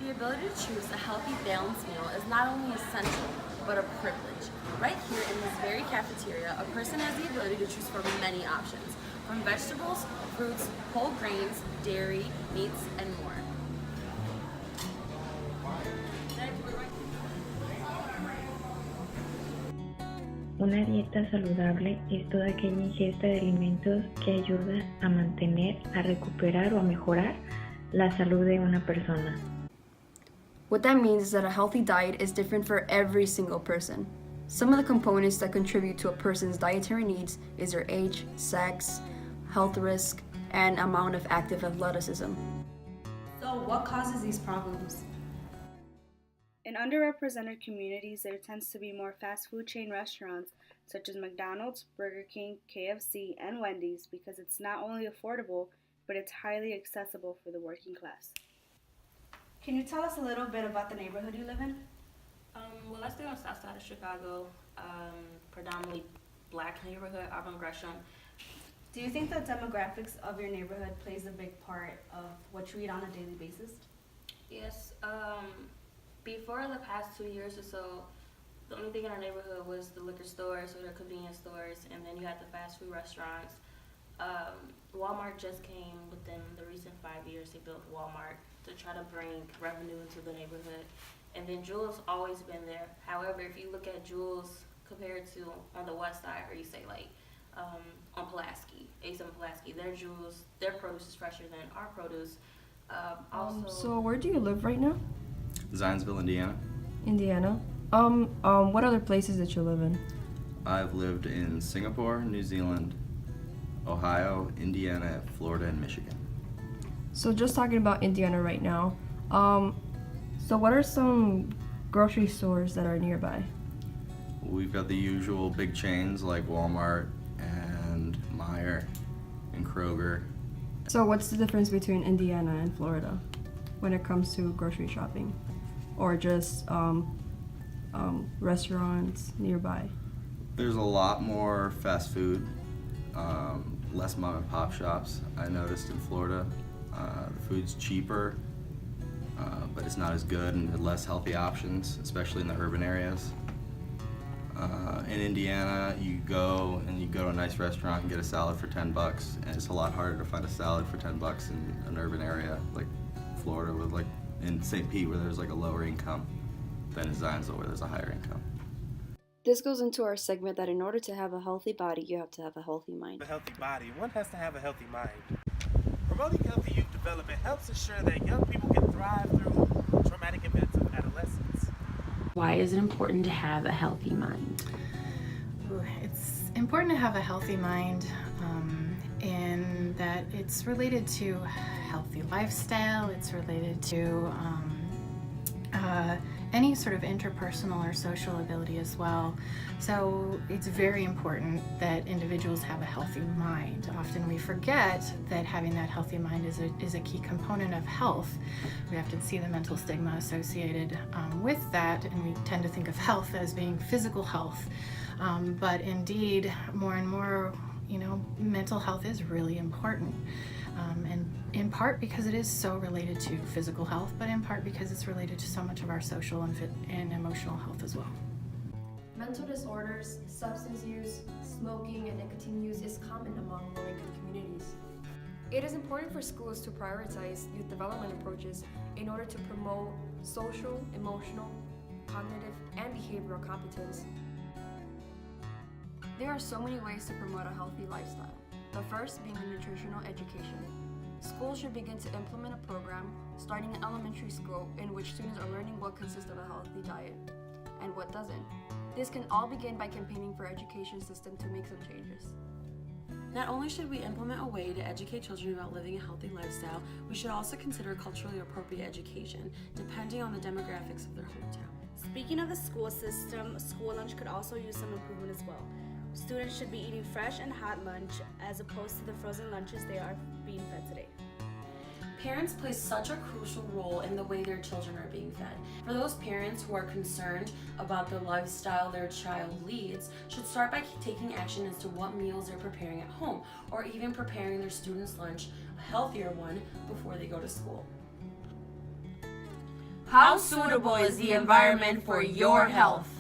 The ability to choose a healthy, balanced meal is not only essential, but a privilege. Right here in this very cafeteria, a person has the ability to choose from many options, from vegetables, fruits, whole grains, dairy, meats, and more. Una dieta saludable es toda aquella ingesta de alimentos que ayuda a mantener, a recuperar o a mejorar la salud de una persona. What that means is that a healthy diet is different for every single person. Some of the components that contribute to a person's dietary needs is their age, sex, health risk, and amount of active athleticism. So what causes these problems? In underrepresented communities, there tends to be more fast food chain restaurants such as McDonald's, Burger King, KFC, and Wendy's because it's not only affordable, but it's highly accessible for the working class. Can you tell us a little bit about the neighborhood you live in? Well, I stay on the south side of Chicago, predominantly black neighborhood, Auburn Gresham. Do you think the demographics of your neighborhood plays a big part of what you eat on a daily basis? Yes, before the past 2 years or so, the only thing in our neighborhood was the liquor stores or the convenience stores, and then you had the fast food restaurants. Walmart just came within the recent 5 years. They built Walmart to try to bring revenue into the neighborhood. And then Jewel's always been there. However, if you look at Jewel's compared to on the west side, or you say like on Pulaski, A7 Pulaski, their Jewel's, their produce is fresher than our produce. So where do you live right now? Zionsville, Indiana. Indiana. What other places that you live in? I've lived in Singapore, New Zealand, Ohio, Indiana, Florida, and Michigan. So just talking about Indiana right now, so what are some grocery stores that are nearby? We've got the usual big chains like Walmart and Meijer and Kroger. So what's the difference between Indiana and Florida when it comes to grocery shopping, or just restaurants nearby? There's a lot more fast food, less mom and pop shops. I noticed in Florida, the food's cheaper, but it's not as good and less healthy options, especially in the urban areas. In Indiana, you go to a nice restaurant and get a salad for $10, and it's a lot harder to find a salad for $10 in an urban area like Florida, with like in St. Pete, where there's like a lower income, than in Zionsville, where there's a higher income. This goes into our segment that in order to have a healthy body, you have to have a healthy mind. A healthy body, one has to have a healthy mind. Promoting healthy youth development helps ensure that young people can thrive through traumatic events of adolescence. Why is it important to have a healthy mind? It's important to have a healthy mind in that it's related to healthy lifestyle, it's related to any sort of interpersonal or social ability as well. So it's very important that individuals have a healthy mind. Often we forget that having that healthy mind is a key component of health. We often see the mental stigma associated with that, and we tend to think of health as being physical health. But indeed, more and more, mental health is really important. And in part because it is so related to physical health, but in part because it's related to so much of our social and emotional health as well. Mental disorders, substance use, smoking, and nicotine use is common among low-income communities. It is important for schools to prioritize youth development approaches in order to promote social, emotional, cognitive, and behavioral competence. There are so many ways to promote a healthy lifestyle. The first being a nutritional education. Schools should begin to implement a program starting in elementary school in which students are learning what consists of a healthy diet and what doesn't. This can all begin by campaigning for education system to make some changes. Not only should we implement a way to educate children about living a healthy lifestyle, we should also consider culturally appropriate education, depending on the demographics of their hometown. Speaking of the school system, school lunch could also use some improvement as well. Students should be eating fresh and hot lunch as opposed to the frozen lunches they are being fed today. Parents play such a crucial role in the way their children are being fed. For those parents who are concerned about the lifestyle their child leads, should start by taking action as to what meals they're preparing at home, or even preparing their students' lunch, a healthier one, before they go to school. How suitable is the environment for your health?